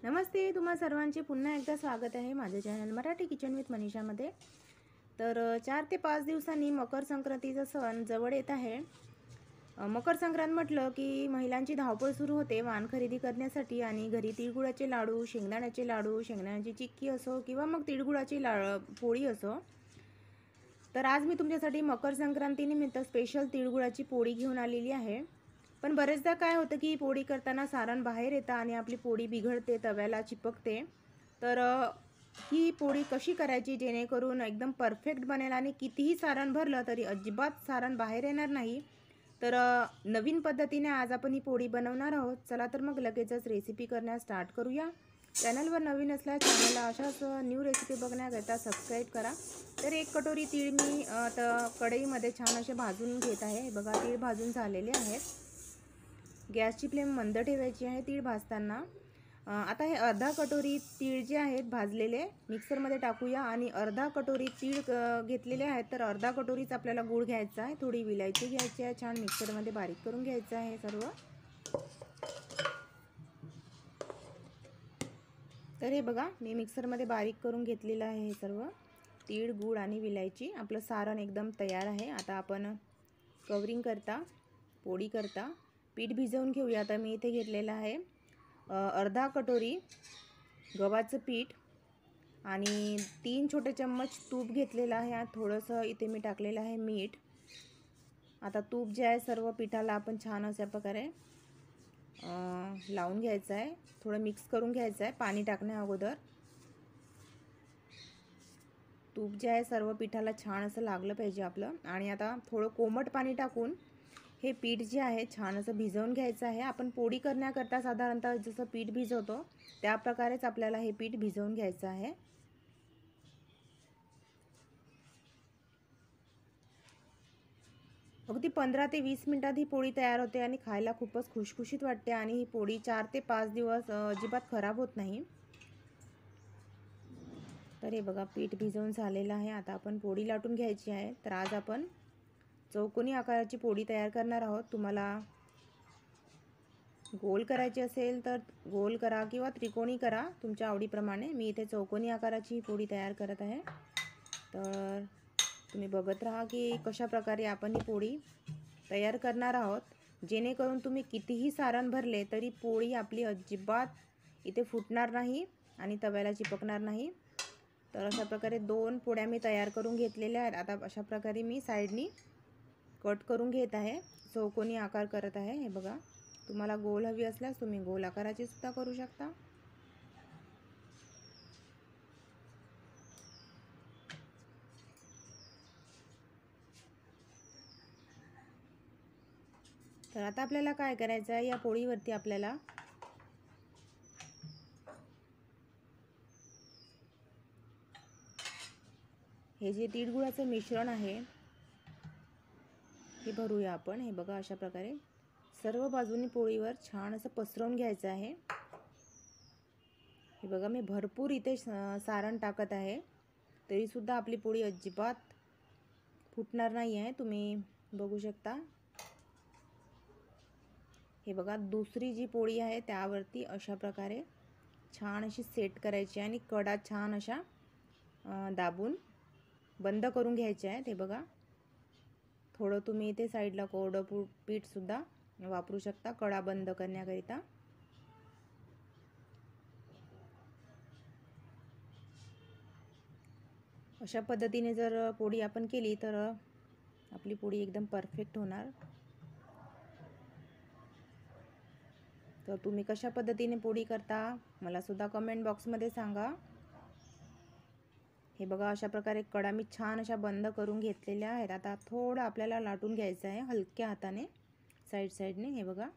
नमस्ते, तुम्हा सर्वांचे पुन्हा एकदा स्वागत आहे माझ्या चॅनल मराठी किचन विथ मनीषामध्ये। तर 4 ते 5 दिवसांनी मकर संक्रांतीचा सण जवळ येत आहे। मकर संक्रांत म्हटलं की महिलांची धावपळ सुरू होते वाण खरेदी करण्यासाठी आणि घरी तिळगुळाचे लाडू, शेंगदाण्याचे लाडू, शेंगदाण्याची चिक्की असो किंवा मग तिळगुळाची पोळी असो। तर आज मी तुमच्यासाठी मकर संक्रांतीनिमित्त स्पेशल तिळगुळाची पोळी घेऊन आलेली आहे। पण बरेचदा काय होतं की पोळी करताना सारण बाहेर येतं आणि आपली पोळी बिघडते, तव्याला चिपकते। तर ही पोळी कशी करायची जेणेकरून एकदम परफेक्ट बनेल आणि कितीही सारण भरलं तरी अजिबात सारण बाहेर येणार नाही। तर नवीन पद्धतीने आज आपण ही पोळी बनवणार आहोत। चला तर मग लगेचच रेसिपी करण्यास स्टार्ट करूया। चॅनलवर नवीन असल्यास चॅनलला अशाच न्यू रेसिपी बघण्याकरता सबस्क्राईब करा। तर 1 कटोरी तीळ मी आता कढईमध्ये छान असे भाजून घेत आहे। बघा, तीळ भाजून झालेले आहेत। गॅसची फ्लेम मंद ठेवायची आहे तीळ भाजताना। आता हे अर्धा कटोरी तीळ जे आहेत भाजलेले मिक्सरमध्ये टाकूया आणि अर्धा कटोरी तीळ घेतलेले आहेत। तर अर्धा कटोरीच आपल्याला गूळ घ्यायचा आहे, थोडी विलायची घ्यायची आहे, छान मिक्सरमध्ये बारीक करून घ्यायचं आहे सर्व। तर हे बघा, मी मिक्सरमध्ये बारीक करून घेतलेलं आहे हे सर्व तीळ, गूळ आणि विलायची। आपलं सारण एकदम तयार आहे। आता आपण कवरिंग करता, पोळी करता पीठ भिजवून घेऊया। आता मी इथे घेतलेलं आहे अर्धा कटोरी गव्हाचं पीठ आणि 3 छोटे चम्मच तूप घेतलेलं आहे। थोडंसं इथे मी टाकलेलं आहे मीठ। आता तूप जे आहे सर्व पिठाला आपण छान अशा प्रकारे लावून घ्यायचं आहे, थोडं मिक्स करून घ्यायचं आहे पाणी टाकण्या अगोदर। तूप जे आहे सर्व पिठाला छान असं लागलं पाहिजे आपलं। आणि आता थोडं कोमट पाणी टाकून हे पीठ जे आहे छान असं भिजवून घ्यायचं आहे। आपण पोळी करण्याकरता साधारणतः जसं पीठ भिजवतो त्या प्रकारेच आपल्याला हे पीठ भिजवून घ्यायचं आहे। अगदी 15 ते 20 मिनिटात ही पोळी तयार होते आणि खायला खूपच खुशखुशीत वाटते आणि ही पोळी 4 ते 5 दिवस अजिबात खराब होत नाही। तर हे बघा, पीठ भिजवून झालेलं आहे। आता आपण पोळी लाटून घ्यायची आहे। तर आज आपण चौकोनी आकाराची पोळी तयार करणार आहोत। तुम्हाला गोल करायची असेल तर गोल करा किंवा त्रिकोणी करा तुमच्या आवडीप्रमाणे। मी इथे चौकोनी आकाराची पोळी तयार करत आहे। तर तुम्ही बघत राहा की कशा प्रकारे आपण ही पोळी तयार करणार आहोत, जेणेकरून तुम्ही कितीही सारण भरले तरी पोळी आपली अजिबात इथे फुटणार नाही आणि तव्याला चिपकणार नाही। तर अशा प्रकारे 2 पोळ्या मी तयार करून घेतलेल्या आहेत। आता अशा प्रकारे मी साईडनी कट करून घेत आहे, चौकोनी आकार करत आहे। हे बघा, तुम्हाला गोल हवी असल्यास तुम्ही गोल आकाराची सुद्धा करू शकता। तर आता आपल्याला काय करायचं आहे, या पोळीवरती आपल्याला हे जे तिळगुळाचं मिश्रण आहे हे भरूया आपण। हे बघा, अशा प्रकारे सर्व बाजूनी पोळीवर छान असं पसरवून घ्यायचं आहे। हे बघा, मी भरपूर इथे सारण टाकत आहे तरी सुद्धा आपली पोळी अजिबात फुटणार नाही आहे, तुम्ही बघू शकता। हे बघा, दुसरी जी पोळी आहे त्यावरती अशा प्रकारे छान अशी सेट करायची आणि कडा छान अशा दाबून बंद करून घ्यायचे आहेत। हे बघा, थोडं तुम्ही इथे साईडला कोरडं पीठ सुद्धा वापरू शकता कडा बंद करण्याकरिता। अशा पद्धतीने जर पोळी आपण केली तर आपली पोळी एकदम परफेक्ट होणार। तर तुम्ही कशा पद्धतीने पोळी करता मला सुद्धा कमेंट बॉक्समध्ये सांगा। हे बघा, अशा प्रकारे कडा मी छान अशा बंद करून घेतलेल्या आहेत। आता थोडं आपल्याला लाटून घ्यायचं आहे हलक्या हाताने साईडने। हे बघा,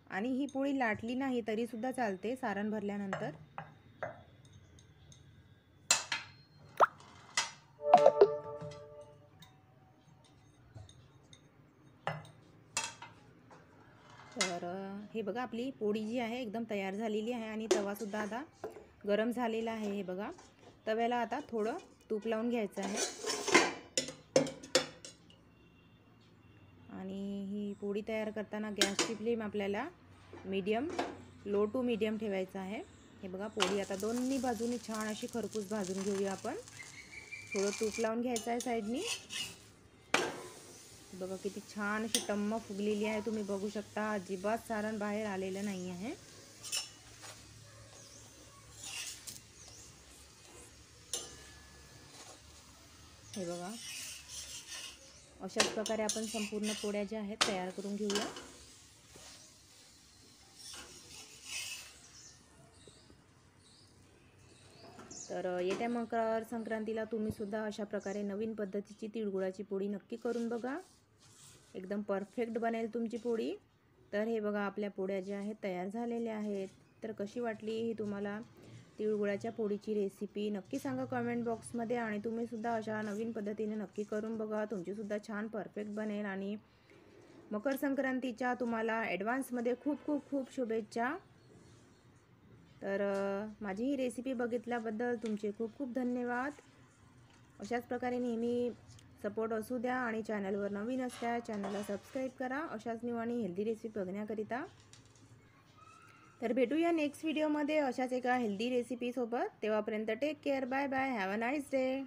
आणि ही पोळी लाटली नाही तरी सुद्धा चालते सारण भरल्यानंतर। तर हे बघा, आपली पोळी जी आहे एकदम तयार झालेली आहे आणि तवा सुद्धा आता गरम झालेला आहे। हे बघा, तव्याला आता थोडं तूप लावून घ्यायचं आहे। पोळी तयार करताना गॅसची फ्लेम आपल्याला लो टू मीडियम ठेवायचा आहे। हे बघा पोळी आता दोन्ही बाजूनी छान अशी खरपूस भाजून घेऊया आपण। थोडं तूप लावून घ्यायचं आहे साईडनी। बघा किती छान अशी टम्म फुगलेली आहे, तुम्ही बघू शकता अजिबात सारण बाहेर आलेलं नाही आहे। हे बघा अशाच प्रकारे आपण संपूर्ण पोळ्या ज्या आहेत तयार करून घेऊया। तर येत्या मकर संक्रांतीला तुम्ही सुद्धा अशा प्रकारे नवीन पद्धतीची तिळगुळाची पोळी नक्की करून बघा, एकदम परफेक्ट बनेल तुमची पोळी। तर हे बघा आपल्या पोळ्या ज्या आहेत तयार झालेल्या आहेत। तर कशी वाटली ही तुम्हाला तिळगुळाच्या पोळीची रेसिपी नक्की सांगा कमेंट बॉक्समध्ये, आणि तुम्ही सुद्धा अशा नवीन पद्धतीने नक्की करून बघा, तुमची सुद्धा छान परफेक्ट बनेल। आणि मकर संक्रांतीच्या तुम्हाला ॲडव्हान्समध्ये खूप खूप खूप शुभेच्छा। तर माझी ही रेसिपी बघितल्याबद्दल तुमचे खूप खूप धन्यवाद। अशाच प्रकारे नेहमी सपोर्ट असू द्या, आणि चॅनलवर नवीन असल्यास चॅनलला सबस्क्राईब करा अशाच न्यू आणि हेल्दी रेसिपी बघण्याकरिता। तर भेटूया नेक्स्ट व्हिडिओमध्ये अशाच एका हेल्दी रेसिपीसोबत। तेव्हापर्यंत take care, bye bye, have a nice day.